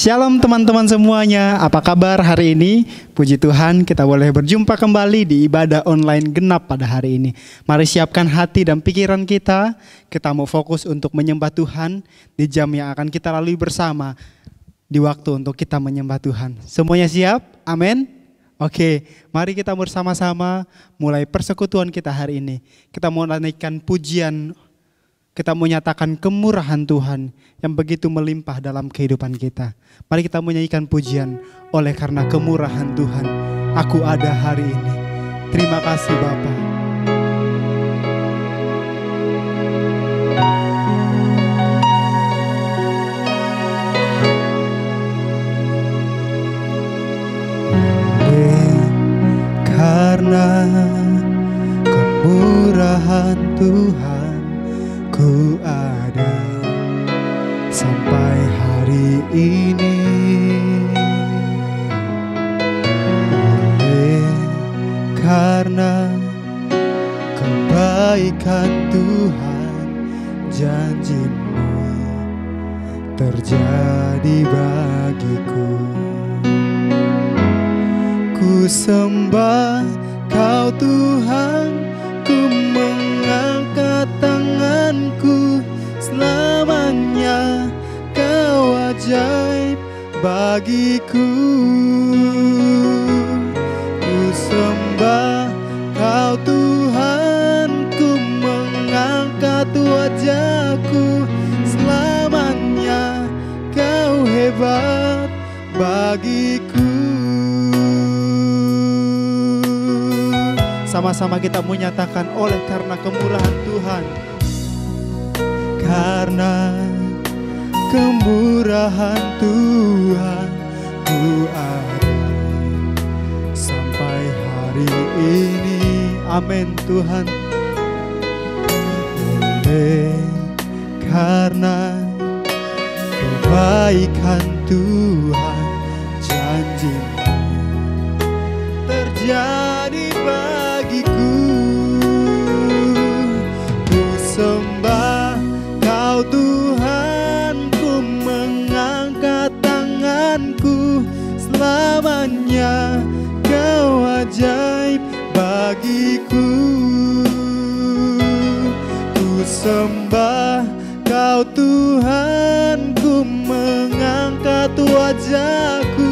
Shalom teman-teman semuanya, apa kabar hari ini? Puji Tuhan kita boleh berjumpa kembali di ibadah online genap pada hari ini. Mari siapkan hati dan pikiran kita mau fokus untuk menyembah Tuhan di jam yang akan kita lalui bersama. Di waktu untuk kita menyembah Tuhan. Semuanya siap? Amin? Oke, mari kita bersama-sama mulai persekutuan kita hari ini. Kita mau naikkan pujian, kita mau nyatakan kemurahan Tuhan yang begitu melimpah dalam kehidupan kita. Mari kita menyanyikan pujian, oleh karena kemurahan Tuhan, aku ada hari ini. Terima kasih Bapa. Karena kemurahan Tuhan, ku ada sampai hari ini. Oleh karena kebaikan Tuhan, janji-Mu terjadi bagiku. Ku sembah Kau Tuhan, ku mengangkat tanganku, selamanya Kau ajaib bagiku. Ku sembah Kau Tuhan, ku mengangkat wajahku, selamanya Kau hebat bagiku. Sama-sama kita menyatakan oleh karena kemurahan Tuhan. Karena kemurahan Tuhan, ku ada sampai hari ini. Amin Tuhan. Oleh karena kebaikan Tuhan, janji-Mu terjadi bagiku. Ku sembah Kau Tuhan, ku mengangkat tanganku, selamanya Kau ajaib bagiku. Ku sembah Kau Tuhan, ku mengangkat wajahku,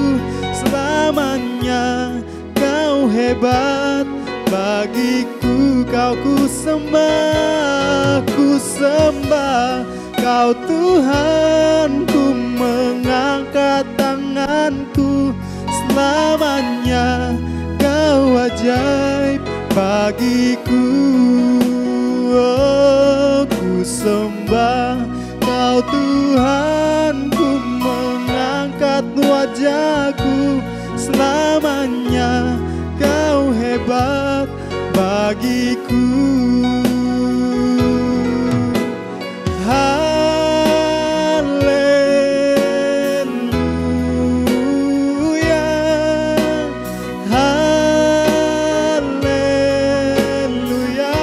selamanya Kau hebat bagiku. Kau ku sembah Kau Tuhan, ku mengangkat tanganku, selamanya Kau ajaib bagiku. Oh, ku sembah Kau Tuhan, ku mengangkat wajahku, selamanya Kau hebat bagiku. Haleluya, haleluya, haleluya,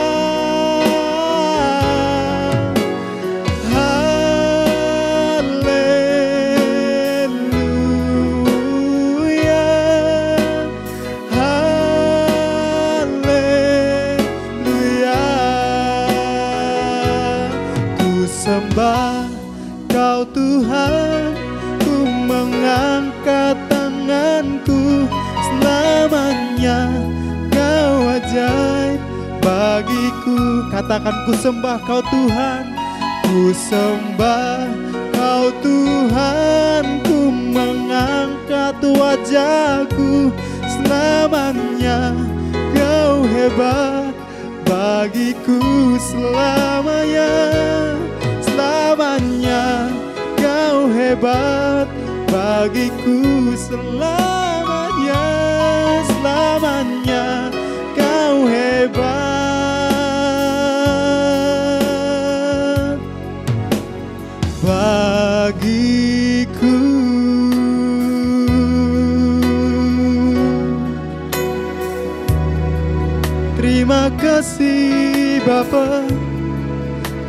haleluya. Ku sembah Kau Tuhan, ku mengangkat tanganku, selamanya Kau ajaib bagiku. Katakan, ku sembah Kau Tuhan, ku sembah Kau Tuhan, ku mengangkat wajahku, selamanya Kau hebat bagiku. Selamanya, selamanya Kau hebat bagiku. Selamanya, selamanya Kau hebat bagiku. Terima kasih Bapa,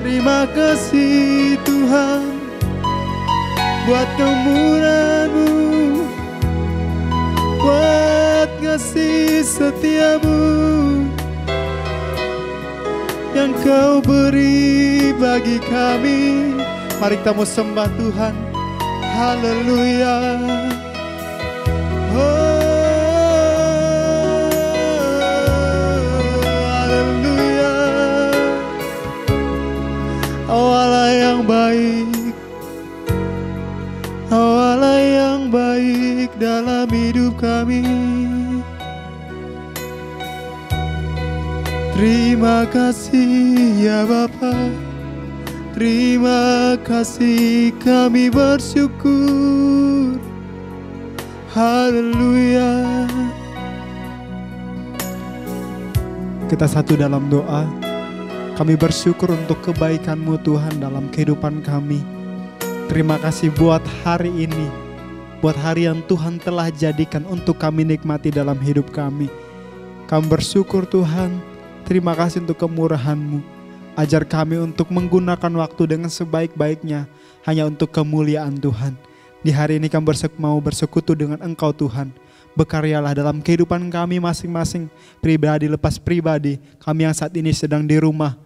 terima kasih Tuhan. buat kemurahan-Mu, buat kasih setiamu yang Kau beri bagi kami. Mari kita mau sembah Tuhan. Haleluya. Haleluya. Oh Allah yang baik, oh Allah yang baik dalam hidup kami. Terima kasih ya Bapa, terima kasih kami bersyukur. Haleluya. Kita satu dalam doa. Kami bersyukur untuk kebaikan-Mu Tuhan dalam kehidupan kami. Terima kasih buat hari ini, buat hari yang Tuhan telah jadikan untuk kami nikmati dalam hidup kami. Kami bersyukur Tuhan. Terima kasih untuk kemurahan-Mu. Ajar kami untuk menggunakan waktu dengan sebaik-baiknya hanya untuk kemuliaan Tuhan. Di hari ini kami mau bersekutu dengan Engkau Tuhan. Berkaryalah dalam kehidupan kami masing-masing, pribadi lepas pribadi. Kami yang saat ini sedang di rumah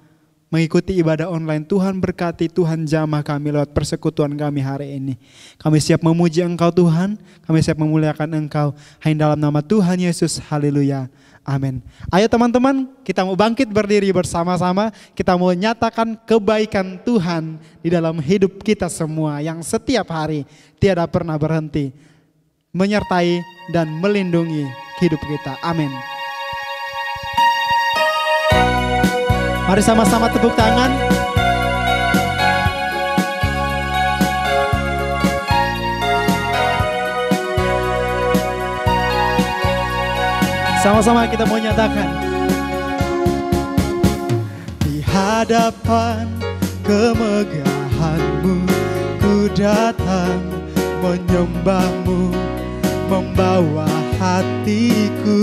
mengikuti ibadah online, Tuhan berkati, Tuhan jamah kami lewat persekutuan kami hari ini. Kami siap memuji Engkau Tuhan, kami siap memuliakan Engkau. Hanya dalam nama Tuhan Yesus, haleluya. Amin. Ayo teman-teman, kita mau bangkit berdiri bersama-sama. Kita mau nyatakan kebaikan Tuhan di dalam hidup kita semua yang setiap hari tiada pernah berhenti menyertai dan melindungi hidup kita. Amin. Mari sama-sama tepuk tangan. Sama-sama kita mau nyatakan. Di hadapan kemegahan-Mu, ku datang menyembah-Mu, membawa hatiku,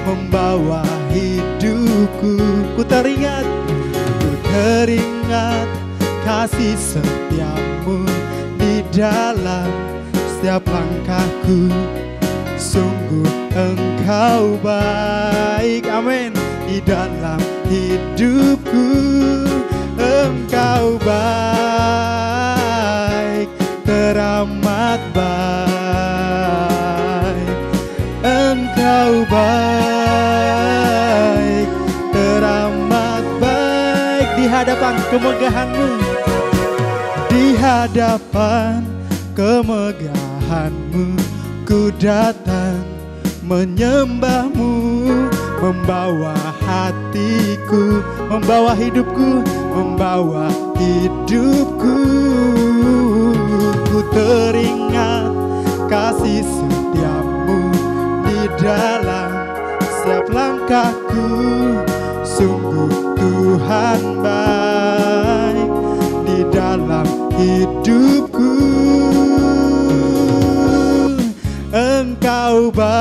membawa hidupku. Ku teringat kasih setiamu di dalam setiap langkahku. Sungguh Engkau baik, amin. Di dalam hidupku Engkau baik, teramat baik. Engkau baik, teramat baik. Di hadapan kemegahan-Mu, di hadapan kemegahan-Mu, ku datang menyembah-Mu, membawa hatiku, membawa hidupku, membawa hidupku. Ku teringat kasih setiamu di dalam setiap langkahku. Sungguh Tuhan baik di dalam hidupku. Engkau baik,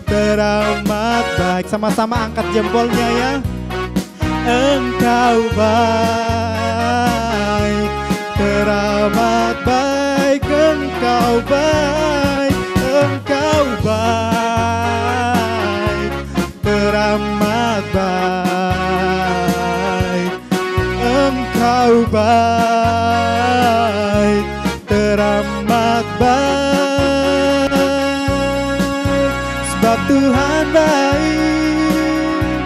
teramat baik. Sama-sama angkat jempolnya ya. Engkau baik, teramat baik. Engkau baik, Engkau baik, teramat baik. Engkau baik, teramat baik. Sebab Tuhan baik,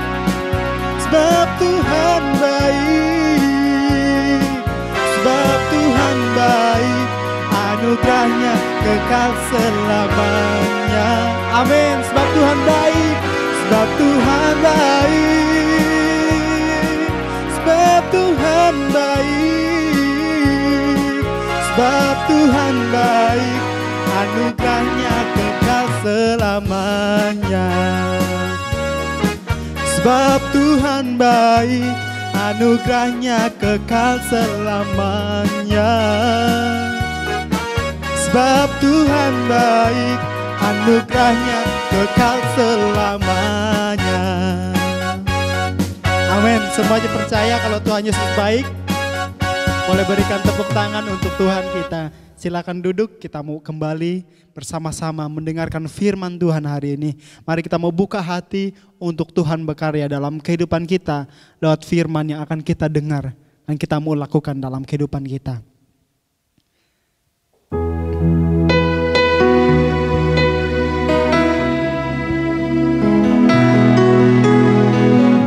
sebab Tuhan baik, sebab Tuhan baik. Anugerahnya kekal selamanya. Amin. Sebab Tuhan baik, sebab Tuhan baik, sebab Tuhan baik, sebab Tuhan baik. Anugerahnya kekal selamanya. Sebab Tuhan baik, anugerahnya kekal selamanya. Sebab Tuhan baik, anugerahnya kekal selamanya. Amin. Semuanya percaya kalau Tuhan Yesus baik? Boleh berikan tepuk tangan untuk Tuhan kita. Silakan duduk, kita mau kembali bersama-sama mendengarkan firman Tuhan hari ini. Mari kita mau buka hati untuk Tuhan berkarya dalam kehidupan kita lewat firman yang akan kita dengar dan kita mau lakukan dalam kehidupan kita.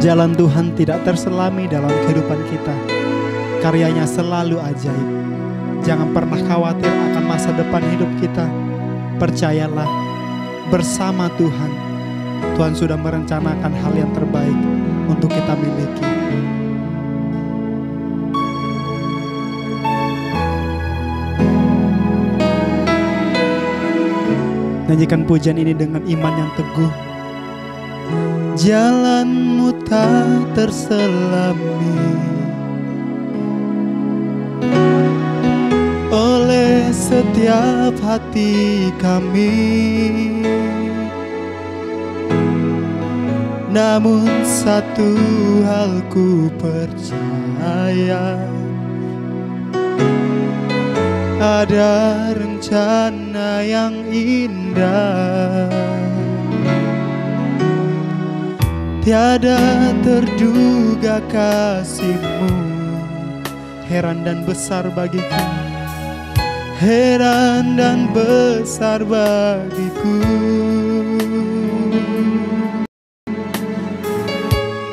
Jalan Tuhan tidak terselami dalam kehidupan kita. Karyanya selalu ajaib. Jangan pernah khawatir akan masa depan hidup kita. Percayalah, bersama Tuhan, Tuhan sudah merencanakan hal yang terbaik untuk kita miliki. Nyanyikan pujian ini dengan iman yang teguh. Jalanmu tak terselami oleh setiap hati kami, namun satu hal ku percaya, ada rencana yang indah. Tiada terduga kasih-Mu, heran dan besar bagiku, heran dan besar bagiku.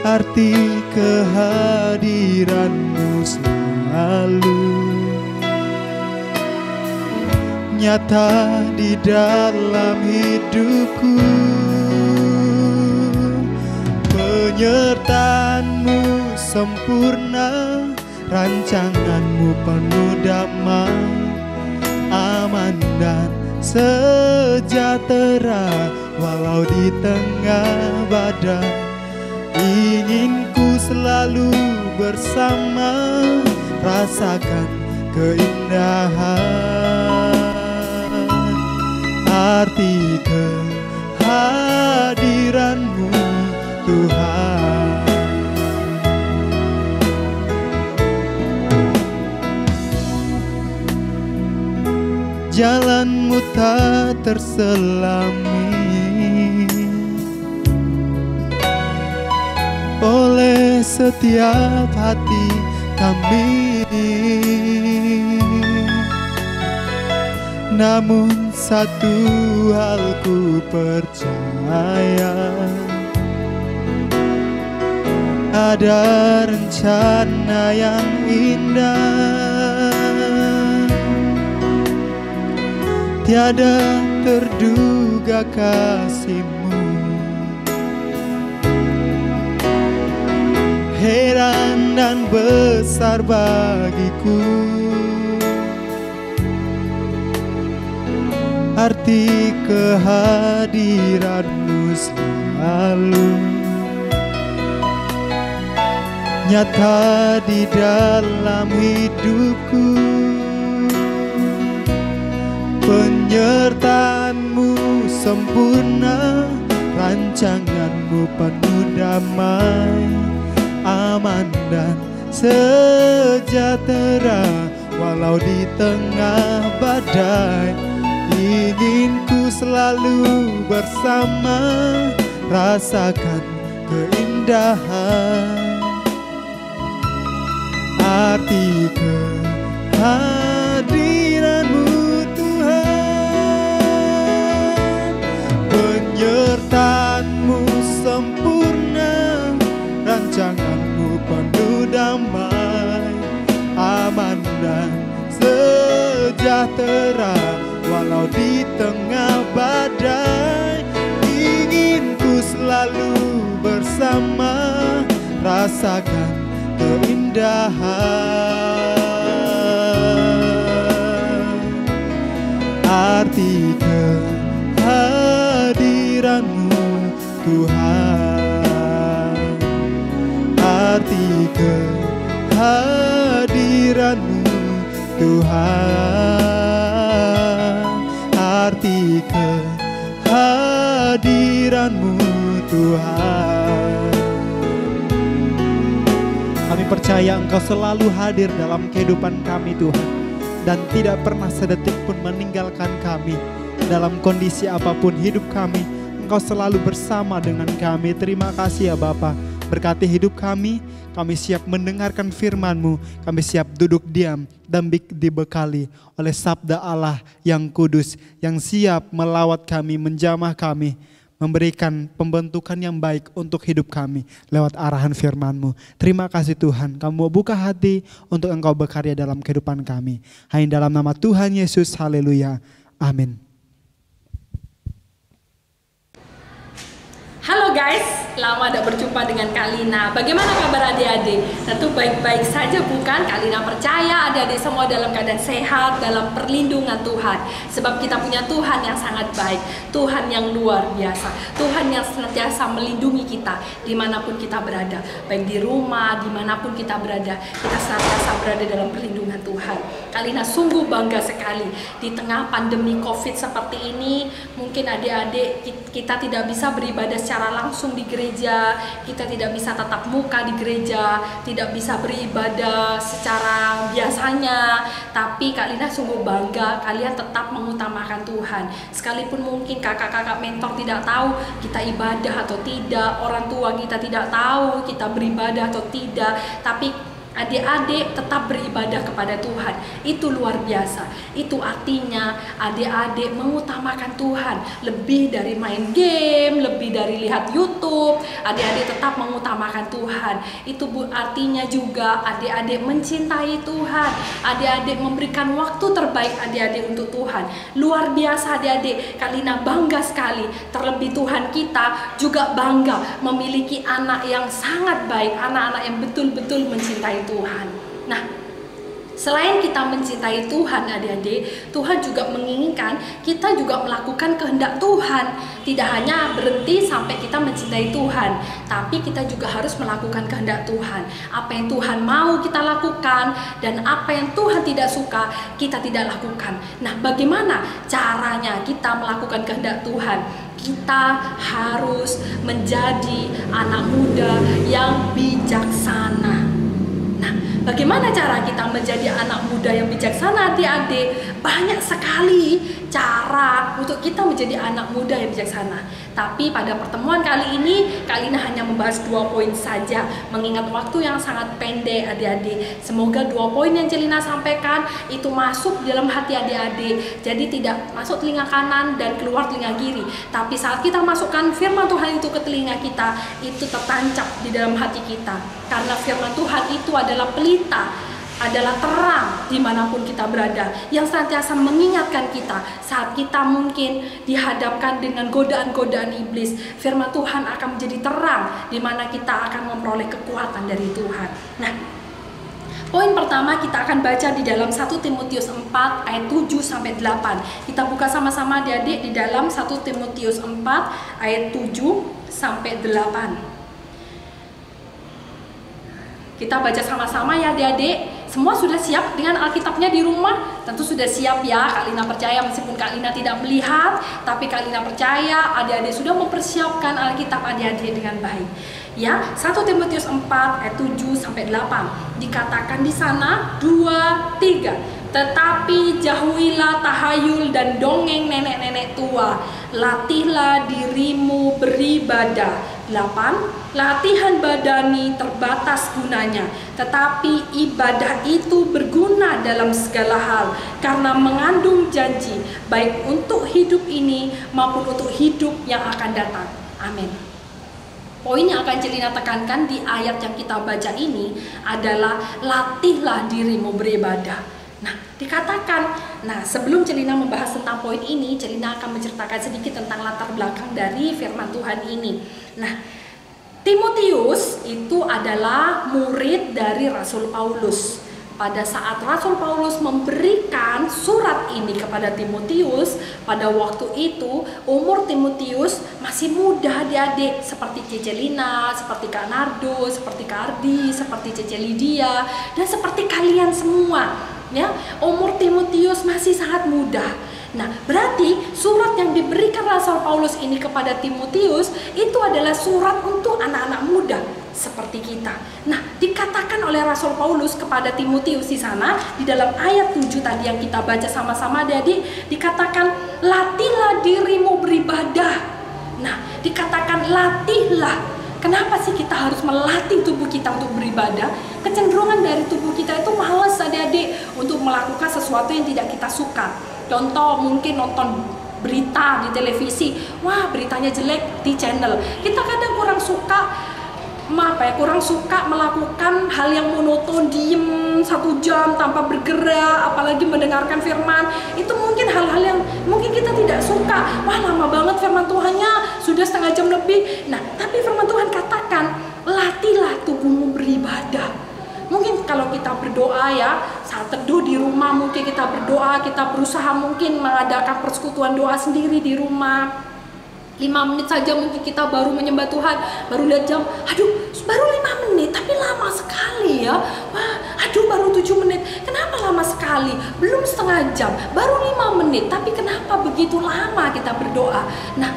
Arti kehadiran-Mu selalu nyata di dalam hidupku. Penyertaan-Mu sempurna, rancangan-Mu penuh damai, aman dan sejahtera walau di tengah badai. Ingin ku selalu bersama, rasakan keindahan, arti kehadiran-Mu Tuhan. Jalan-Mu tak terselami oleh setiap hati kami, namun satu hal ku percaya, ada rencana yang indah. Tiada terduga kasih-Mu, heran dan besar bagiku. Arti kehadiran-Mu selalu nyata di dalam hidupku. Penyertaan-Mu sempurna, rancangan-Mu penuh damai, aman dan sejahtera walau di tengah badai. Ingin ku selalu bersama, rasakan keindahan, arti kehadiran-Mu Tuhan. Penyertaan-Mu sempurna, rancangan-Mu penuh damai, aman dan sejahtera walau di tengah badai. Ingin ku selalu bersama, rasakan keindahan, arti kehadiran-Mu Tuhan. Arti kehadiran-Mu Tuhan, arti kehadiran-Mu Tuhan. Kami percaya percaya Engkau selalu hadir dalam kehidupan kami Tuhan, dan tidak pernah sedetik pun meninggalkan kami. Dalam kondisi apapun hidup kami, Engkau selalu bersama dengan kami. Terima kasih ya Bapa. Berkati hidup kami siap mendengarkan firman-Mu, kami siap duduk diam dan dibekali oleh sabda Allah yang kudus, yang siap melawat kami, menjamah kami, memberikan pembentukan yang baik untuk hidup kami lewat arahan firman-Mu. Terima kasih Tuhan, kamu buka hati untuk Engkau berkarya dalam kehidupan kami. Hanya dalam nama Tuhan Yesus, haleluya, amin. Halo guys, lama tidak berjumpa dengan Kalina. Bagaimana kabar adik-adik? Tentu baik-baik saja bukan? Kalina percaya adik-adik semua dalam keadaan sehat, dalam perlindungan Tuhan. Sebab kita punya Tuhan yang sangat baik, Tuhan yang luar biasa, Tuhan yang senantiasa melindungi kita dimanapun kita berada. Baik di rumah, dimanapun kita berada, kita senantiasa berada dalam perlindungan Tuhan. Kalina sungguh bangga sekali di tengah pandemi COVID seperti ini. Mungkin adik-adik kita tidak bisa beribadah secara langsung di gereja, kita tidak bisa tatap muka di gereja, tidak bisa beribadah secara biasanya, tapi Kak Lina sungguh bangga kalian tetap mengutamakan Tuhan. Sekalipun mungkin kakak-kakak mentor tidak tahu kita ibadah atau tidak, orang tua kita tidak tahu kita beribadah atau tidak, tapi adik-adik tetap beribadah kepada Tuhan. Itu luar biasa. Itu artinya adik-adik mengutamakan Tuhan lebih dari main game, lebih dari lihat YouTube. Adik-adik tetap mengutamakan Tuhan. Itu artinya juga adik-adik mencintai Tuhan. Adik-adik memberikan waktu terbaik adik-adik untuk Tuhan. Luar biasa adik-adik. Kalina bangga sekali. Terlebih Tuhan kita juga bangga memiliki anak yang sangat baik, anak-anak yang betul-betul mencintai Tuhan. Nah, selain kita mencintai Tuhan adik-adik, Tuhan juga menginginkan kita juga melakukan kehendak Tuhan. Tidak hanya berhenti sampai kita mencintai Tuhan, tapi kita juga harus melakukan kehendak Tuhan. Apa yang Tuhan mau kita lakukan, dan apa yang Tuhan tidak suka kita tidak lakukan. Nah, bagaimana caranya kita melakukan kehendak Tuhan? Kita harus menjadi anak muda yang bijaksana. Nah, bagaimana cara kita menjadi anak muda yang bijaksana adik-adik? Banyak sekali cara untuk kita menjadi anak muda yang bijaksana. Tapi pada pertemuan kali ini, Kalina hanya membahas 2 poin saja. Mengingat waktu yang sangat pendek adik-adik. Semoga 2 poin yang Celina sampaikan itu masuk dalam hati adik-adik. Jadi tidak masuk telinga kanan dan keluar telinga kiri. Tapi saat kita masukkan firman Tuhan itu ke telinga kita, itu tertancap di dalam hati kita. Karena firman Tuhan itu adalah pelita, adalah terang dimanapun kita berada, yang senantiasa mengingatkan kita saat kita mungkin dihadapkan dengan godaan-godaan iblis. Firman Tuhan akan menjadi terang di mana kita akan memperoleh kekuatan dari Tuhan. Nah, poin pertama kita akan baca di dalam 1 Timotius 4 ayat 7 sampai 8. Kita buka sama-sama adik-adik di dalam 1 Timotius 4 ayat 7 sampai 8. Kita baca sama-sama ya adik-adik. Semua sudah siap dengan Alkitabnya di rumah? Tentu sudah siap ya. Kak Lina percaya meskipun Kak Lina tidak melihat, tapi Kak Lina percaya adik-adik sudah mempersiapkan Alkitab adik-adik dengan baik. Ya, 1 Timotius 4 ayat 7 sampai 8. Dikatakan di sana 2, 3. Tetapi jauhilah tahayul dan dongeng nenek-nenek tua. Latihlah dirimu beribadah. 8. Latihan badani terbatas gunanya, tetapi ibadah itu berguna dalam segala hal karena mengandung janji baik untuk hidup ini maupun untuk hidup yang akan datang. Amin. Poin yang akan Celina tekankan di ayat yang kita baca ini adalah latihlah dirimu beribadah. Nah, dikatakan, sebelum Celina membahas tentang poin ini, Celina akan menceritakan sedikit tentang latar belakang dari firman Tuhan ini. Nah, Timotius itu adalah murid dari Rasul Paulus. Pada saat Rasul Paulus memberikan surat ini kepada Timotius, pada waktu itu umur Timotius masih muda adik-adik, seperti Celina, seperti Kak Nardo, seperti Kak Ardi, seperti Cece Lydia, dan seperti kalian semua. Ya, umur Timotius masih sangat muda. Nah, berarti surat yang diberikan Rasul Paulus ini kepada Timotius itu adalah surat untuk anak-anak muda, seperti kita. Nah, dikatakan oleh Rasul Paulus kepada Timotius di sana, di dalam ayat 7 tadi yang kita baca sama-sama adik-adik, dikatakan latihlah dirimu beribadah. Nah, dikatakan latihlah. Kenapa sih kita harus melatih tubuh kita untuk beribadah? Kecenderungan dari tubuh kita itu malas adik-adik untuk melakukan sesuatu yang tidak kita suka. Contoh mungkin nonton berita di televisi, wah beritanya jelek di channel. Kita kadang kurang suka melakukan hal yang monoton, diem 1 jam tanpa bergerak, apalagi mendengarkan firman. Itu mungkin hal-hal yang mungkin kita tidak suka. Wah lama banget firman Tuhannya, sudah 1/2 jam lebih. Nah, tapi firman Tuhan katakan, latihlah tubuhmu beribadah. Mungkin kalau kita berdoa ya, saat teduh di rumah mungkin kita berdoa, kita berusaha mungkin mengadakan persekutuan doa sendiri di rumah. 5 menit saja mungkin kita baru menyembah Tuhan, baru lihat jam, aduh baru 5 menit tapi lama sekali ya. Wah, aduh baru 7 menit, kenapa lama sekali? Belum 1/2 jam, baru 5 menit tapi kenapa begitu lama kita berdoa? Nah,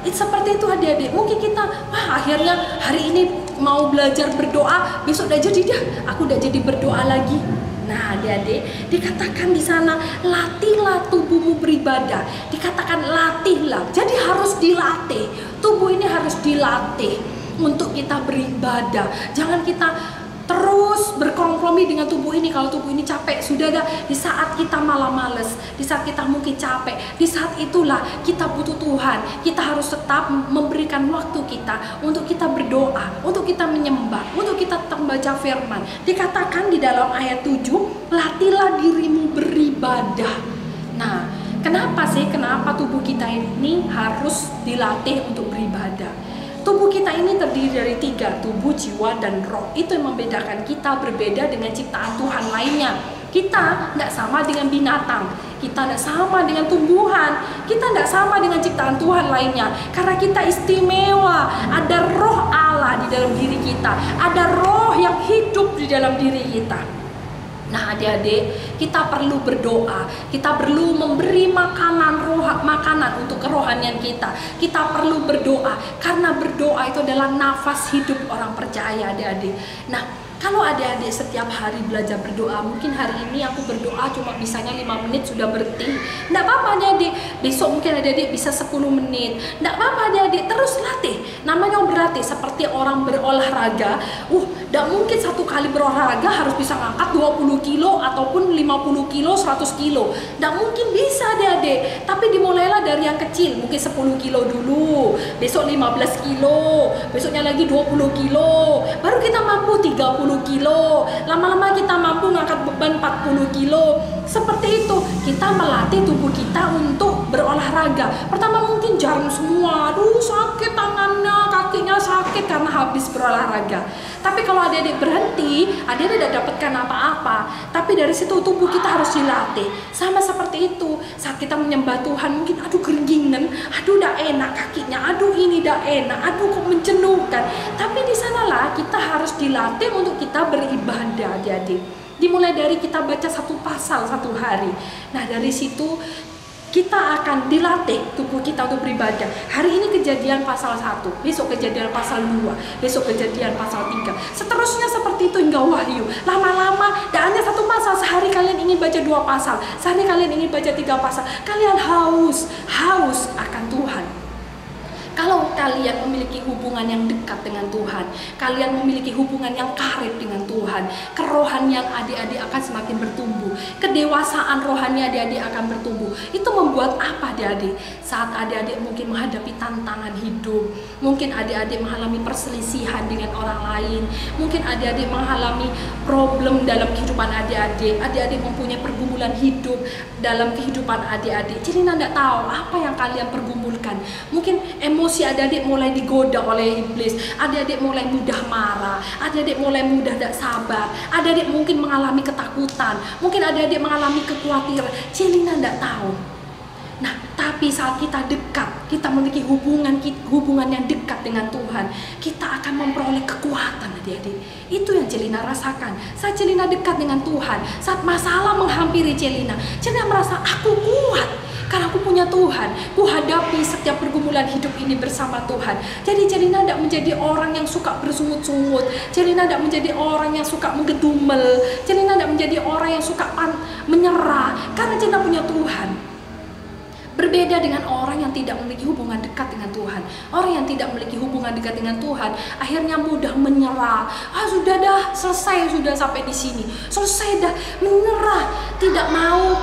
seperti itu adik-adik, mungkin kita, wah akhirnya hari ini mau belajar berdoa, besok udah jadi dah, aku udah jadi berdoa lagi. Nah adik-adik, dikatakan di sana latihlah tubuhmu beribadah. Dikatakan latihlah, jadi harus dilatih. Tubuh ini harus dilatih untuk kita beribadah. Jangan kita terus berkompromi dengan tubuh ini. Kalau tubuh ini capek, sudah dah, di saat kita malah males, di saat kita mungkin capek, di saat itulah kita butuh Tuhan. Kita harus tetap memberikan waktu kita untuk kita berdoa, untuk kita menyembah, untuk kita tetap membaca firman. Dikatakan di dalam ayat 7, latihlah dirimu beribadah. Nah, kenapa tubuh kita ini harus dilatih untuk beribadah? Tubuh kita ini terdiri dari 3, tubuh, jiwa, dan roh. Itu yang membedakan kita berbeda dengan ciptaan Tuhan lainnya. Kita tidak sama dengan binatang, kita tidak sama dengan tumbuhan, kita tidak sama dengan ciptaan Tuhan lainnya. Karena kita istimewa, ada roh Allah di dalam diri kita, ada roh yang hidup di dalam diri kita. Nah adik-adik, kita perlu berdoa, kita perlu memberi makanan untuk kerohanian kita. Kita perlu berdoa, karena berdoa itu adalah nafas hidup orang percaya adik-adik. Nah, kalau adik-adik setiap hari belajar berdoa, mungkin hari ini aku berdoa cuma bisanya 5 menit sudah berhenti. Tidak apa-apa adik-adik, besok mungkin adik-adik bisa 10 menit. Tidak apa-apa adik-adik, terus latih. Namanya berlatih seperti orang berolahraga. Tidak mungkin satu kali berolahraga harus bisa ngangkat 20 kilo ataupun 50 kilo, 100 kilo. Tidak mungkin bisa adik-adik. Tapi dimulailah dari yang kecil, mungkin 10 kilo dulu, besok 15 kilo, besoknya lagi 20 kilo, baru kita mampu 30 kilo, lama-lama kita mampu ngangkat beban 40 kilo. Seperti itu, kita melatih tubuh kita untuk berolahraga. Pertama mungkin jarang semua, aduh sakit tangannya, kakinya sakit karena habis berolahraga. Tapi kalau adik-adik berhenti, adik-adik tidak dapatkan apa-apa. Tapi dari situ tubuh kita harus dilatih. Sama seperti itu, saat kita menyembah Tuhan, mungkin aduh keringinan, aduh tidak enak kakinya, aduh ini tidak enak, aduh kok menjenuhkan. Tapi di sanalah kita harus dilatih untuk kita beribadah adik-adik. Dimulai dari kita baca 1 pasal 1 hari. Nah dari situ kita akan dilatih tubuh kita untuk beribadah. Hari ini Kejadian pasal 1, besok Kejadian pasal 2, besok Kejadian pasal 3. Seterusnya seperti itu hingga Wahyu. Lama-lama, tidak hanya 1 pasal, sehari kalian ingin baca 2 pasal, sehari kalian ingin baca 3 pasal. Kalian haus akan Tuhan. Kalau kalian memiliki hubungan yang dekat dengan Tuhan, kalian memiliki hubungan yang karib dengan Tuhan, kerohanian adik-adik akan semakin bertumbuh, kedewasaan rohani adik-adik akan bertumbuh. Itu membuat apa adik-adik? Saat adik-adik mungkin menghadapi tantangan hidup, mungkin adik-adik mengalami perselisihan dengan orang lain, mungkin adik-adik mengalami problem dalam kehidupan adik-adik, adik-adik mempunyai pergumulan hidup dalam kehidupan adik-adik. Jadi tidak tahu apa yang kalian pergumulkan. Mungkin emosi adik-adik mulai digoda oleh iblis, adik-adik mulai mudah marah, adik-adik mulai mudah tidak sabar, adik-adik mungkin mengalami ketakutan, mungkin adik-adik mengalami kekhawatiran. Celina tidak tahu. Nah, tapi saat kita dekat, kita memiliki hubungan yang dekat dengan Tuhan, kita akan memperoleh kekuatan adik-adik. Itu yang Celina rasakan. Saat Celina dekat dengan Tuhan, saat masalah menghampiri Celina merasa aku kuat. Karena aku punya Tuhan, ku hadapi setiap pergumulan hidup ini bersama Tuhan. Jadi Celina tidak menjadi orang yang suka bersungut-sungut. Celina tidak menjadi orang yang suka menggedumel. Celina tidak menjadi orang yang suka menyerah. Karena Celina punya Tuhan. Berbeda dengan orang yang tidak memiliki hubungan dekat dengan Tuhan. Orang yang tidak memiliki hubungan dekat dengan Tuhan akhirnya mudah menyerah. Sudah dah, selesai, sudah sampai di sini. Selesai dah, menyerah, tidak mau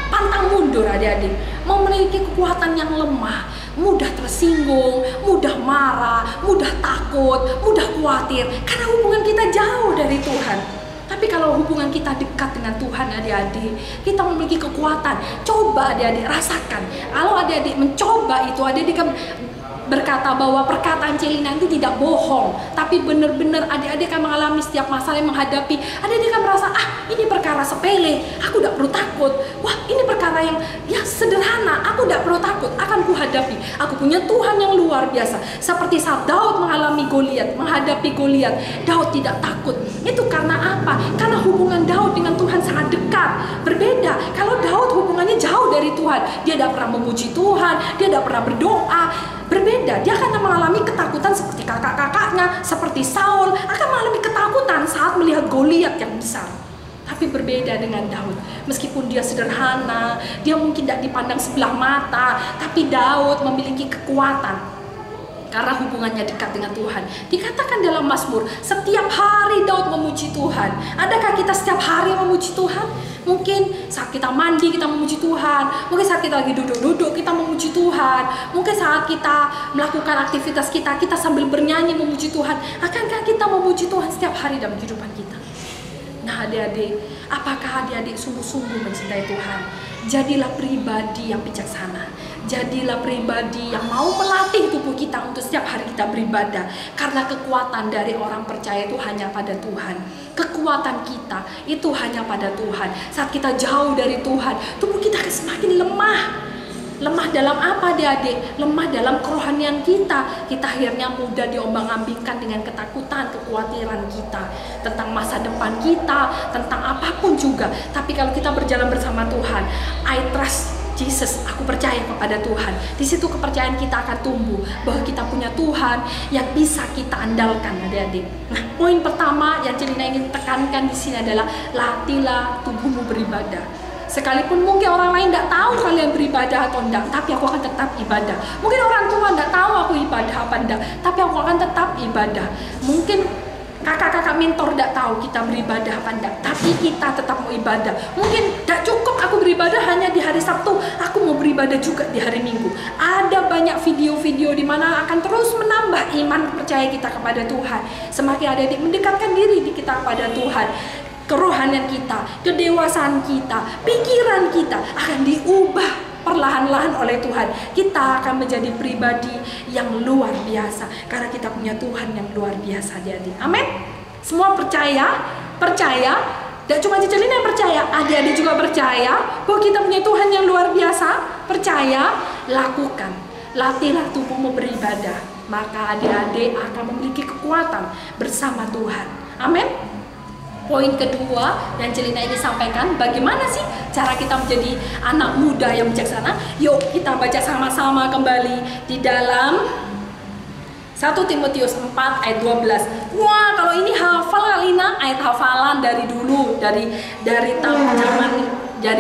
pantang mundur adik-adik. Memiliki kekuatan yang lemah, mudah tersinggung, mudah marah, mudah takut, mudah khawatir. Karena hubungan kita jauh dari Tuhan. Tapi kalau hubungan kita dekat dengan Tuhan adik-adik, kita memiliki kekuatan. Coba adik-adik rasakan. Kalau adik-adik mencoba itu, adik-adik kan berkata bahwa perkataan Celina itu tidak bohong, tapi benar-benar adik-adik akan mengalami setiap masalah yang menghadapi. Adik-adik akan merasa, ini perkara sepele, aku tidak perlu takut. Wah, ini perkara yang sederhana, aku tidak perlu takut, akan kuhadapi. Aku punya Tuhan yang luar biasa. Seperti saat Daud mengalami Goliat, menghadapi Goliat, Daud tidak takut. Itu karena apa? Karena hubungan Daud dengan Tuhan sangat dekat. Berbeda, kalau Daud hubungannya jauh dari Tuhan, dia tidak pernah memuji Tuhan, dia tidak pernah berdoa. Berbeda, dia akan mengalami ketakutan seperti kakak-kakaknya, seperti Saul, akan mengalami ketakutan saat melihat Goliat yang besar. Tapi berbeda dengan Daud, meskipun dia sederhana, dia mungkin tidak dipandang sebelah mata, tapi Daud memiliki kekuatan karena hubungannya dekat dengan Tuhan. Dikatakan dalam Mazmur, setiap hari Daud memuji Tuhan. Adakah kita setiap hari memuji Tuhan? Mungkin saat kita mandi kita memuji Tuhan. Mungkin saat kita lagi duduk-duduk kita memuji Tuhan. Mungkin saat kita melakukan aktivitas kita sambil bernyanyi memuji Tuhan. Akankah kita memuji Tuhan setiap hari dalam kehidupan kita? Nah adik-adik, apakah adik-adik sungguh-sungguh mencintai Tuhan? Jadilah pribadi yang bijaksana. Jadilah pribadi yang mau melatih tubuh kita untuk setiap hari kita beribadah. Karena kekuatan dari orang percaya itu hanya pada Tuhan. Kekuatan kita itu hanya pada Tuhan. Saat kita jauh dari Tuhan, tubuh kita akan semakin lemah. Lemah dalam apa adik-adik? Lemah dalam kerohanian kita. Kita akhirnya mudah diombang-ambingkan dengan ketakutan, kekhawatiran kita tentang masa depan kita, tentang apapun juga. Tapi kalau kita berjalan bersama Tuhan, I trust Jesus, aku percaya kepada Tuhan. Di situ kepercayaan kita akan tumbuh bahwa kita punya Tuhan yang bisa kita andalkan, adik-adik. Nah, poin pertama yang Celina ingin tekankan di sini adalah latihlah tubuhmu beribadah. Sekalipun mungkin orang lain tidak tahu kalian beribadah atau tidak, tapi aku akan tetap ibadah. Mungkin orang tua tidak tahu aku ibadah apa tidak, tapi aku akan tetap ibadah. Mungkin kakak-kakak mentor tidak tahu kita beribadah apa tidak, tapi kita tetap mau ibadah. Mungkin tidak cukup aku beribadah hanya di hari Sabtu, aku mau beribadah juga di hari Minggu. Ada banyak video-video di mana akan terus menambah iman percaya kita kepada Tuhan. Semakin adik-adik mendekatkan diri kita kepada Tuhan, kerohanian kita, kedewasaan kita, pikiran kita akan diubah perlahan-lahan oleh Tuhan. Kita akan menjadi pribadi yang luar biasa karena kita punya Tuhan yang luar biasa, adik-adik. Amin. Semua percaya? Tidak cuma Celina yang percaya, adik-adik juga percaya bahwa kita punya Tuhan yang luar biasa. Percaya, lakukan. Latihlah tubuhmu beribadah, maka adik-adik akan memiliki kekuatan bersama Tuhan. Amin. Poin kedua yang Celina ini sampaikan, bagaimana sih cara kita menjadi anak muda yang bijaksana? Yuk kita baca sama-sama kembali di dalam 1 Timotius 4 ayat 12. Wah, kalau ini hafal Lina, ayat hafalan dari dulu, dari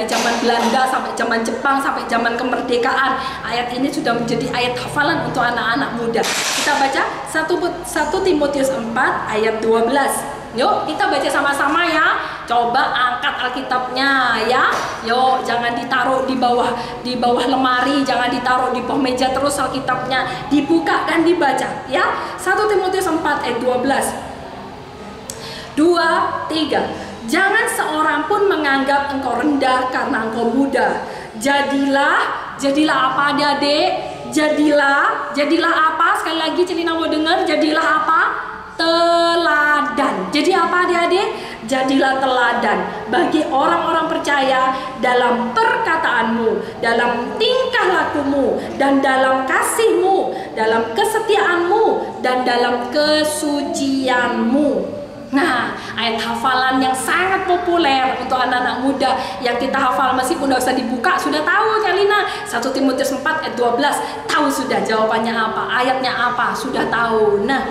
zaman Belanda sampai zaman Jepang sampai zaman kemerdekaan. Ayat ini sudah menjadi ayat hafalan untuk anak-anak muda. Kita baca 1 Timotius 4 ayat 12. Yuk kita baca sama-sama ya. Coba angkat Alkitabnya ya. Yuk, jangan ditaruh di bawah lemari, jangan ditaruh di bawah meja, terus Alkitabnya dibuka dan dibaca ya. 1 Timotius 4 ayat 12. 2, 3. Jangan seorang pun menganggap engkau rendah karena engkau muda. Jadilah apa adik-adik? Jadilah apa? Sekali lagi Celina mau dengar, jadilah apa? Teladan. Jadi apa adik-adik? Jadilah teladan bagi orang-orang percaya dalam perkataanmu, dalam tingkah lakumu, dan dalam kasihmu, dalam kesetiaanmu, dan dalam kesucianmu. Nah, ayat hafalan yang sangat populer untuk anak-anak muda yang kita hafal meskipun udah usah dibuka, sudah tahu Kalina. 1 Timotius 4 ayat 12, tahu sudah jawabannya apa, ayatnya apa, sudah tahu. Nah,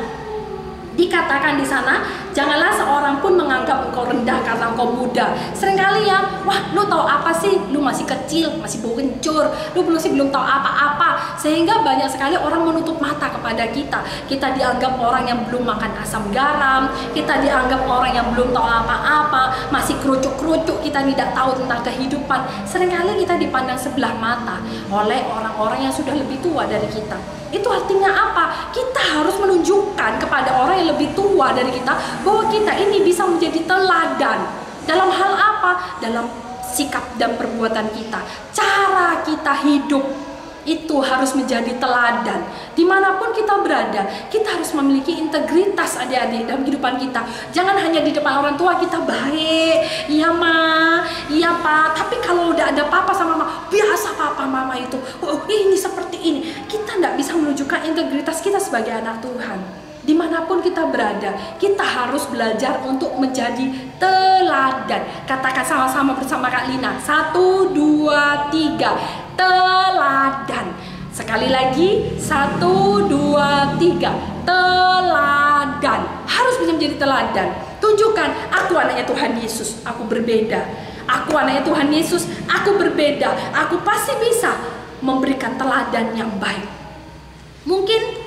dikatakan di sana, janganlah seorang pun menganggap engkau rendah karena engkau muda. Seringkali ya, wah lu tahu apa sih? Lu masih kecil, masih bau kencur, lu belum tahu apa-apa. Sehingga banyak sekali orang menutup mata kepada kita. Kita dianggap orang yang belum makan asam garam, kita dianggap orang yang belum tahu apa-apa, masih kerucuk-kerucuk, kita tidak tahu tentang kehidupan. Seringkali kita dipandang sebelah mata oleh orang-orang yang sudah lebih tua dari kita. Itu artinya apa? Kita harus menunjukkan kepada orang yang lebih tua dari kita bahwa kita ini bisa menjadi teladan. Dalam hal apa? Dalam sikap dan perbuatan kita. Cara kita hidup itu harus menjadi teladan. Dimanapun kita berada, kita harus memiliki integritas adik-adik dalam kehidupan kita. Jangan hanya di depan orang tua kita baik, iya ma, iya pak. Tapi kalau udah ada papa sama mama, biasa papa mama itu, oh ini seperti ini. Kita tidak bisa menunjukkan integritas kita sebagai anak Tuhan. Dimanapun kita berada, kita harus belajar untuk menjadi teladan. Katakan sama-sama bersama Kak Lina. 1, 2, 3. Teladan. Sekali lagi, 1, 2, 3. Teladan. Harus bisa menjadi teladan. Tunjukkan, aku anaknya Tuhan Yesus, aku berbeda. Aku anaknya Tuhan Yesus, aku berbeda. Aku pasti bisa memberikan teladan yang baik. Mungkin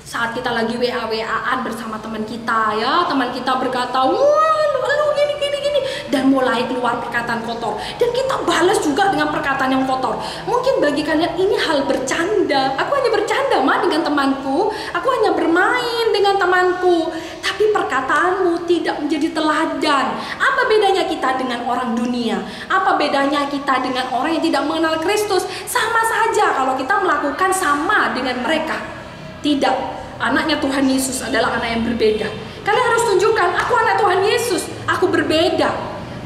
saat kita lagi WA-WA-an bersama teman kita ya, teman kita berkata, wah lu gini, dan mulai keluar perkataan kotor, dan kita balas juga dengan perkataan yang kotor. Mungkin bagi kalian ini hal bercanda, aku hanya bercanda mah dengan temanku, aku hanya bermain dengan temanku, tapi perkataanmu tidak menjadi teladan. Apa bedanya kita dengan orang dunia? Apa bedanya kita dengan orang yang tidak mengenal Kristus? Sama saja kalau kita melakukan sama dengan mereka. Tidak. Anaknya Tuhan Yesus adalah anak yang berbeda. Kalian harus tunjukkan, aku anak Tuhan Yesus, aku berbeda.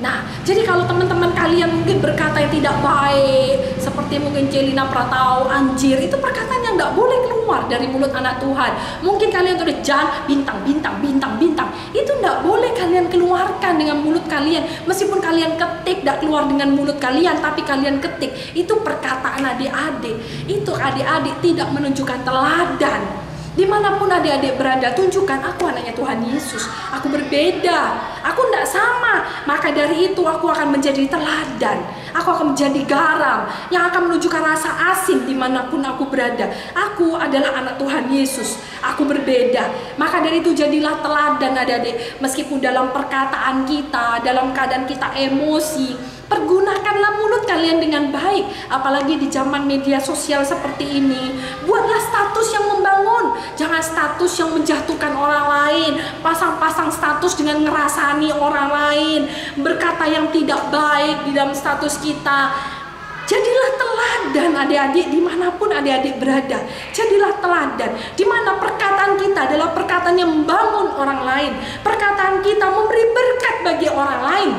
Nah, jadi kalau teman-teman kalian mungkin berkata yang tidak baik, seperti mungkin Celina Pratau, anjir, itu perkataan yang tidak boleh keluar dari mulut anak Tuhan. Mungkin kalian tulis Jan, bintang, itu tidak boleh kalian keluarkan dengan mulut kalian. Meskipun kalian ketik, tidak keluar dengan mulut kalian, tapi kalian ketik. Itu perkataan adik-adik. Itu adik-adik tidak menunjukkan teladan. Dimanapun adik-adik berada, tunjukkan aku anaknya Tuhan Yesus. Aku berbeda, aku tidak sama. Maka dari itu aku akan menjadi teladan. Aku akan menjadi garam yang akan menunjukkan rasa asin dimanapun aku berada. Aku adalah anak Tuhan Yesus. Aku berbeda. Maka dari itu jadilah teladan adik-adik. Meskipun dalam perkataan kita, dalam keadaan kita emosi, pergunakanlah mulut kalian dengan baik. Apalagi di zaman media sosial seperti ini. Buatlah status yang membangun, jangan status yang menjatuhkan orang lain. Pasang-pasang status dengan ngerasani orang lain, berkata yang tidak baik di dalam status kita. Jadilah teladan adik-adik dimanapun adik-adik berada. Jadilah teladan dimana perkataan kita adalah perkataan yang membangun orang lain. Perkataan kita memberi berkat bagi orang lain.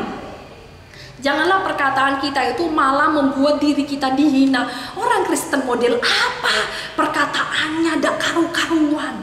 Janganlah perkataan kita itu malah membuat diri kita dihina. Orang Kristen model apa? Perkataannya ada karu-karuan.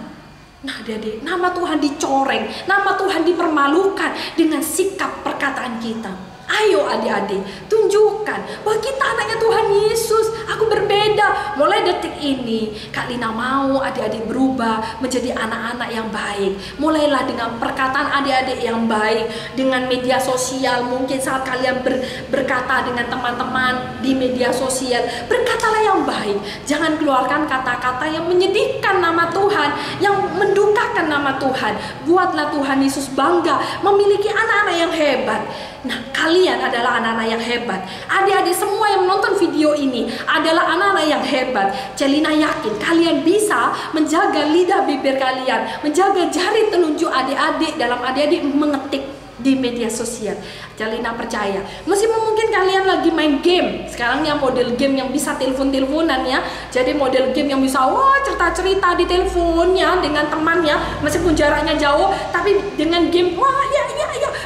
Nah adik-adik, nama Tuhan dicoreng, nama Tuhan dipermalukan dengan sikap perkataan kita. Ayo adik-adik, tunjukkan bahwa kita anaknya Tuhan Yesus. Aku berbeda. Mulai detik ini Kak Lina mau adik-adik berubah menjadi anak-anak yang baik. Mulailah dengan perkataan adik-adik yang baik. Dengan media sosial, mungkin saat kalian berkata dengan teman-teman di media sosial, berkatalah yang baik. Jangan keluarkan kata-kata yang menyedihkan nama Tuhan, yang mendukakan nama Tuhan. Buatlah Tuhan Yesus bangga memiliki anak-anak yang hebat. Nah, kalian adalah anak-anak yang hebat. Adik-adik semua yang menonton video ini adalah anak-anak yang hebat. Celina yakin kalian bisa menjaga lidah bibir kalian, menjaga jari telunjuk adik-adik dalam adik-adik mengetik di media sosial. Celina percaya, meskipun mungkin kalian lagi main game. Sekarang yang model game yang bisa telepon-teleponan ya. Jadi model game yang bisa cerita-cerita di teleponnya dengan temannya, meskipun jaraknya jauh, tapi dengan game ya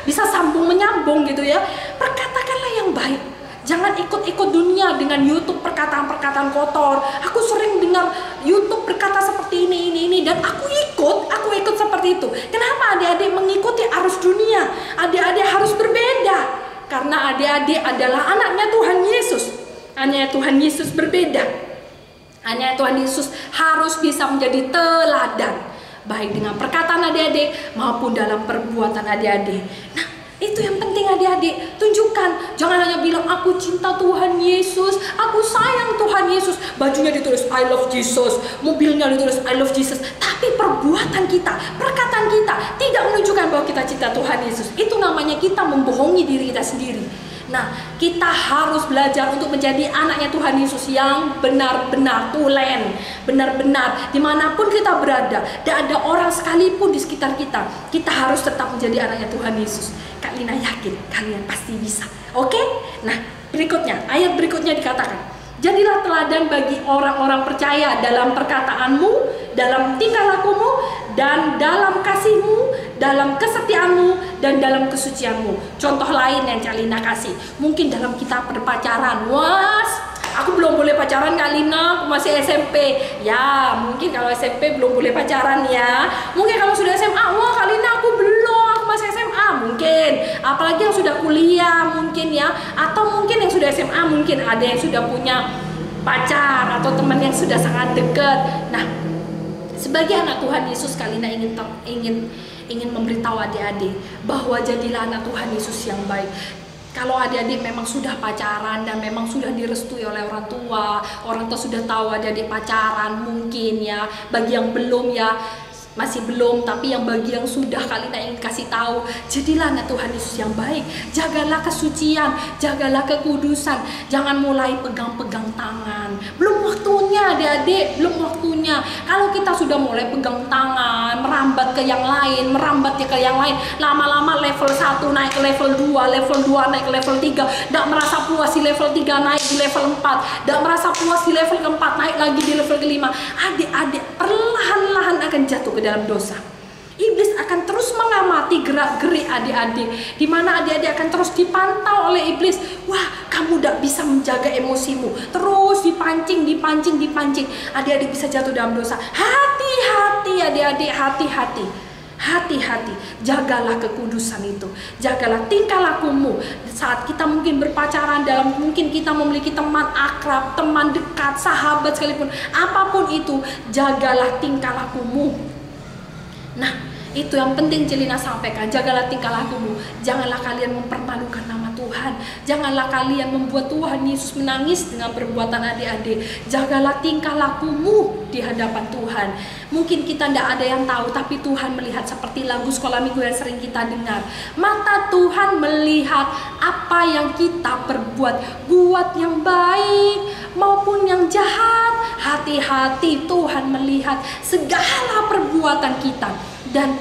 bisa sambung menyambung gitu ya. Perkatakanlah yang baik. Jangan ikut-ikut dunia dengan YouTube perkataan-perkataan kotor. Aku sering dengar YouTube berkata seperti ini, dan aku ikut seperti itu. Kenapa adik-adik mengikuti arus dunia? Adik-adik harus berbeda. Karena adik-adik adalah anaknya Tuhan Yesus. Anaknya Tuhan Yesus berbeda. Anaknya Tuhan Yesus harus bisa menjadi teladan. Baik dengan perkataan adik-adik maupun dalam perbuatan adik-adik. Nah, itu yang penting adik-adik, tunjukkan. Jangan hanya bilang aku cinta Tuhan Yesus, aku sayang Tuhan Yesus, bajunya ditulis I love Jesus, mobilnya ditulis I love Jesus, tapi perbuatan kita, perkataan kita tidak menunjukkan bahwa kita cinta Tuhan Yesus. Itu namanya kita membohongi diri kita sendiri. Nah, kita harus belajar untuk menjadi anaknya Tuhan Yesus yang benar-benar tulen, benar-benar dimanapun kita berada, dan ada orang sekalipun di sekitar kita, kita harus tetap menjadi anaknya Tuhan Yesus. Kak Lina yakin kalian pasti bisa. Oke? Nah, berikutnya, ayat berikutnya dikatakan, jadilah teladan bagi orang-orang percaya dalam perkataanmu, dalam tingkah lakumu, dan dalam kasihmu, dalam kesetiaanmu, dan dalam kesucianmu. Contoh lain yang Kak Lina kasih, mungkin dalam kita berpacaran. Aku belum boleh pacaran Kak Lina, aku masih SMP. Ya, mungkin kalau SMP belum boleh pacaran ya. Mungkin kalau sudah SMA, wah Kak Lina aku belum, aku masih SMA mungkin. Apalagi yang sudah kuliah mungkin ya. Atau mungkin yang sudah SMA, mungkin ada yang sudah punya pacar atau teman yang sudah sangat dekat. Nah, sebagai anak Tuhan Yesus, Kak Lina ingin memberitahu adik-adik bahwa jadilah anak Tuhan Yesus yang baik. Kalau adik-adik memang sudah pacaran dan memang sudah direstui oleh orang tua sudah tahu adik-adik pacaran mungkin ya. Bagi yang belum ya masih belum, tapi yang bagi yang sudah, Kak Lina ingin kasih tahu, jadilah anak Tuhan Yesus yang baik. Jagalah kesucian, jagalah kekudusan. Jangan mulai pegang-pegang tangan. Belum waktunya adik-adik, belum waktunya. Kalau kita sudah mulai pegang tangan, merambat ke yang lain, lama-lama level 1 naik ke level 2, level 2 naik ke level 3, tidak merasa puas di level 3 naik di level 4, tidak merasa puas di level keempat naik lagi di level kelima. Adik-adik perlahan-lahan akan jatuh ke dalam dosa. Iblis akan terus mengamati gerak-gerik adik-adik, di mana adik-adik akan terus dipantau oleh iblis. Wah, kamu tidak bisa menjaga emosimu, terus dipancing. Adik-adik bisa jatuh dalam dosa. Hati-hati adik-adik, hati-hati. Jagalah kekudusan itu, jagalah tingkah lakumu. Saat kita mungkin berpacaran, mungkin kita memiliki teman akrab, teman dekat, sahabat sekalipun, apapun itu, jagalah tingkah lakumu. Nah, itu yang penting Celina sampaikan, jagalah tingkah lakumu. Janganlah kalian mempermalukan nama Tuhan. Janganlah kalian membuat Tuhan Yesus menangis dengan perbuatan adik-adik. Jagalah tingkah lakumu di hadapan Tuhan. Mungkin kita tidak ada yang tahu, tapi Tuhan melihat, seperti lagu sekolah minggu yang sering kita dengar. Mata Tuhan melihat apa yang kita perbuat, buat yang baik maupun yang jahat. Hati-hati, Tuhan melihat segala perbuatan kita. Dan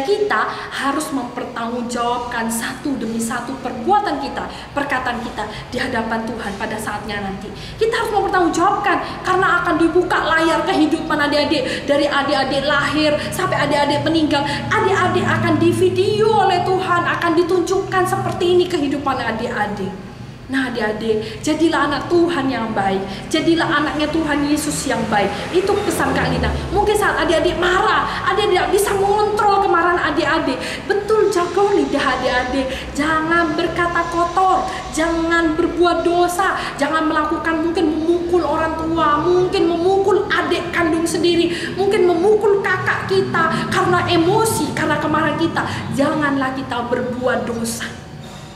kita harus mempertanggungjawabkan satu demi satu perbuatan kita, perkataan kita di hadapan Tuhan pada saatnya nanti. Kita harus mempertanggungjawabkan, karena akan dibuka layar kehidupan adik-adik. Dari adik-adik lahir sampai adik-adik meninggal, adik-adik akan divideo oleh Tuhan, akan ditunjukkan seperti ini kehidupan adik-adik. Nah adik-adik, jadilah anak Tuhan yang baik, jadilah anaknya Tuhan Yesus yang baik. Itu pesan Kak Lina. Mungkin saat adik-adik marah, adik tidak bisa mengontrol kemarahan adik-adik. Betul, jaga lidah adik-adik. Jangan berkata kotor, jangan berbuat dosa, jangan melakukan, mungkin memukul orang tua, mungkin memukul adik kandung sendiri, mungkin memukul kakak kita karena emosi, karena kemarahan kita. Janganlah kita berbuat dosa.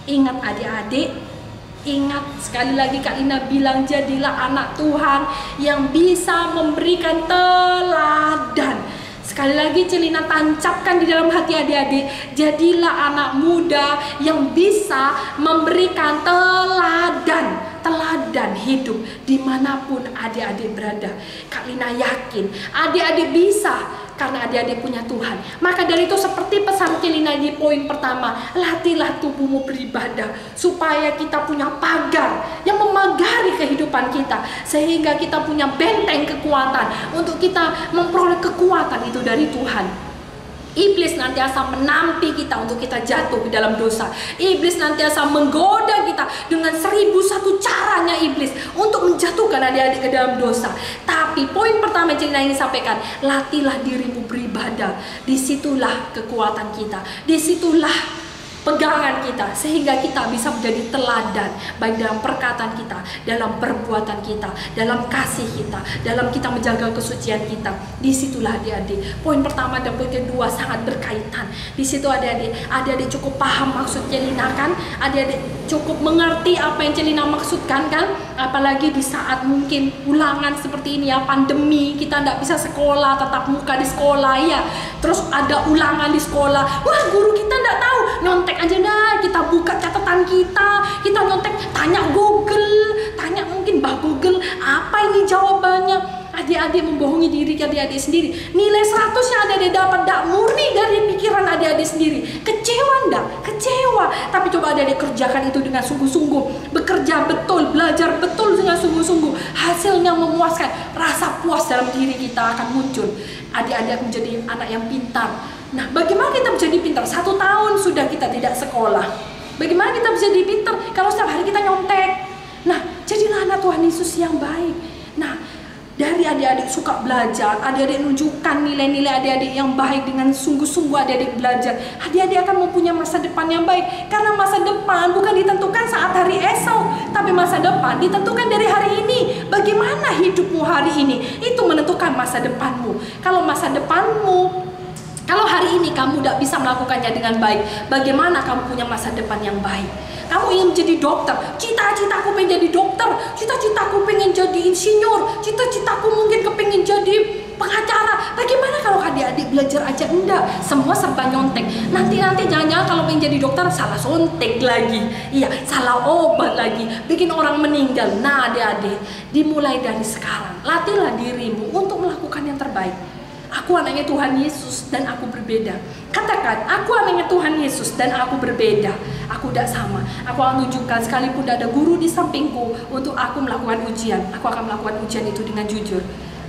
Ingat adik-adik, ingat sekali lagi Kak Lina bilang, jadilah anak Tuhan yang bisa memberikan teladan. Sekali lagi Celina tancapkan di dalam hati adik-adik, jadilah anak muda yang bisa memberikan teladan hidup dimanapun adik-adik berada. Kak Lina yakin adik-adik bisa, karena adik-adik punya Tuhan. Maka dari itu, seperti pesan Celina di poin pertama, latihlah tubuhmu beribadah, supaya kita punya pagar yang memagari kehidupan kita, sehingga kita punya benteng kekuatan untuk kita memperoleh kekuatan itu dari Tuhan. Iblis nantiasa menampi kita untuk kita jatuh di dalam dosa. Iblis nantiasa menggoda kita dengan 1001 caranya iblis untuk menjatuhkan adik-adik ke dalam dosa. Tapi poin pertama yang Celina ingin sampaikan, latihlah dirimu beribadah. Disitulah kekuatan kita, disitulah pegangan kita, sehingga kita bisa menjadi teladan baik dalam perkataan kita, dalam perbuatan kita, dalam kasih kita, dalam kita menjaga kesucian kita. Disitulah adik-adik. Poin pertama dan poin kedua sangat berkaitan. Di situ adik-adik cukup paham maksud Celina kan? Adik-adik cukup mengerti apa yang Celina maksudkan kan? Apalagi di saat mungkin ulangan seperti ini ya, pandemi, kita tidak bisa sekolah, tatap muka di sekolah ya. Terus ada ulangan di sekolah, wah guru kita tidak tahu, nyontek aja dah, kita buka catatan kita nyontek, tanya Google, tanya mungkin Mbah Google, apa ini jawabannya. Adik-adik membohongi diri adik-adik sendiri. Nilai 100 yang adik-adik dapat tidak murni dari pikiran adik-adik sendiri. Kecewa enggak? Kecewa. Tapi coba adik-adik kerjakan itu dengan sungguh-sungguh, bekerja betul, belajar betul dengan sungguh-sungguh. Hasilnya memuaskan, rasa puas dalam diri kita akan muncul. Adik-adik menjadi anak yang pintar. Nah, bagaimana kita menjadi pintar? 1 tahun sudah kita tidak sekolah. Bagaimana kita bisa jadi pintar kalau setiap hari kita nyontek? Nah, jadilah anak Tuhan Yesus yang baik. Nah, dari adik-adik suka belajar, adik-adik menunjukkan nilai-nilai adik-adik yang baik dengan sungguh-sungguh adik-adik belajar. Adik-adik akan mempunyai masa depan yang baik. Karena masa depan bukan ditentukan saat hari esok, tapi masa depan ditentukan dari hari ini. Bagaimana hidupmu hari ini, itu menentukan masa depanmu. Kalau masa depanmu, kalau hari ini kamu tidak bisa melakukannya dengan baik, bagaimana kamu punya masa depan yang baik? Kamu ingin menjadi dokter, cita-citaku pengen jadi dokter, cita-citaku pengen jadi insinyur, cita-citaku mungkin kepengin jadi pengacara. Bagaimana kalau adik-adik belajar aja enggak? Semua serba nyontek. Nanti jangan-jangan kalau pengen jadi dokter salah suntik lagi. Iya, salah obat lagi, bikin orang meninggal. Nah adik-adik, dimulai dari sekarang, latihlah dirimu untuk melakukan yang terbaik. Aku anaknya Tuhan Yesus dan aku berbeda. Katakan, aku anaknya Tuhan Yesus dan aku berbeda. Aku tidak sama. Aku akan tunjukkan sekalipun tidak ada guru di sampingku untuk aku melakukan ujian. Aku akan melakukan ujian itu dengan jujur.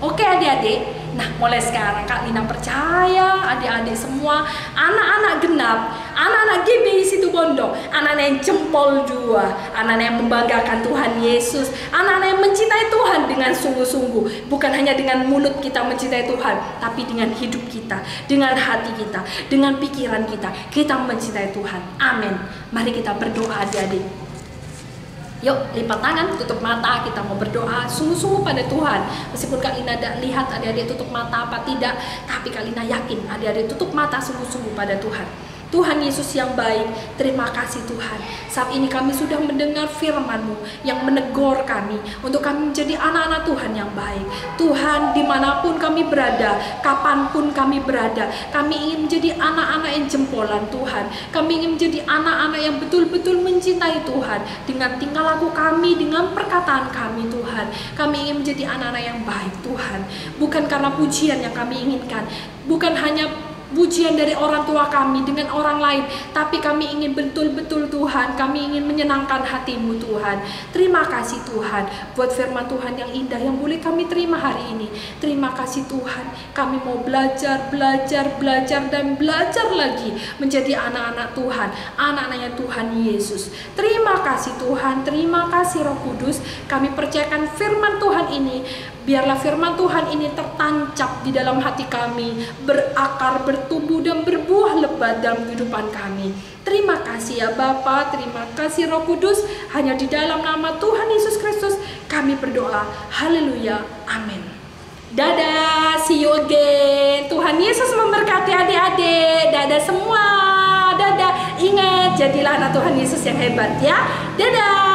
Oke adik-adik, nah mulai sekarang Kak Lina percaya adik-adik semua, anak-anak genap, anak-anak GBI Situbondo, anak-anak yang jempol dua, anak-anak yang membanggakan Tuhan Yesus, anak-anak yang mencintai Tuhan dengan sungguh-sungguh. Bukan hanya dengan mulut kita mencintai Tuhan, tapi dengan hidup kita, dengan hati kita, dengan pikiran kita mencintai Tuhan. Amin. Mari kita berdoa adik-adik. Yuk, lipat tangan, tutup mata, kita mau berdoa sungguh-sungguh pada Tuhan. Meskipun Kak Lina tidak lihat adik-adik tutup mata apa tidak, tapi Kak Lina yakin adik-adik tutup mata sungguh-sungguh pada Tuhan. Tuhan Yesus yang baik, terima kasih Tuhan. Saat ini kami sudah mendengar firman-Mu yang menegur kami untuk kami menjadi anak-anak Tuhan yang baik. Tuhan, dimanapun kami berada, kapanpun kami berada, kami ingin menjadi anak-anak yang jempolan Tuhan. Kami ingin menjadi anak-anak yang betul-betul mencintai Tuhan dengan tingkah laku kami, dengan perkataan kami Tuhan. Kami ingin menjadi anak-anak yang baik Tuhan. Bukan karena pujian yang kami inginkan, bukan hanya pujian dari orang tua kami dengan orang lain, tapi kami ingin betul-betul Tuhan, kami ingin menyenangkan hati-Mu Tuhan. Terima kasih Tuhan buat firman Tuhan yang indah yang boleh kami terima hari ini. Terima kasih Tuhan, kami mau belajar dan belajar lagi menjadi anak-anak Tuhan, anak-anaknya Tuhan Yesus. Terima kasih Tuhan, terima kasih Roh Kudus. Kami percayakan firman Tuhan ini, biarlah firman Tuhan ini tertancap di dalam hati kami, berakar, bertumbuh dan berbuah lebat dalam kehidupan kami. Terima kasih ya Bapa, terima kasih Roh Kudus. Hanya di dalam nama Tuhan Yesus Kristus kami berdoa. Haleluya, amin. Dadah, see you again. Tuhan Yesus memberkati adik-adik. Dadah semua, dadah. Ingat, jadilah anak Tuhan Yesus yang hebat ya. Dadah.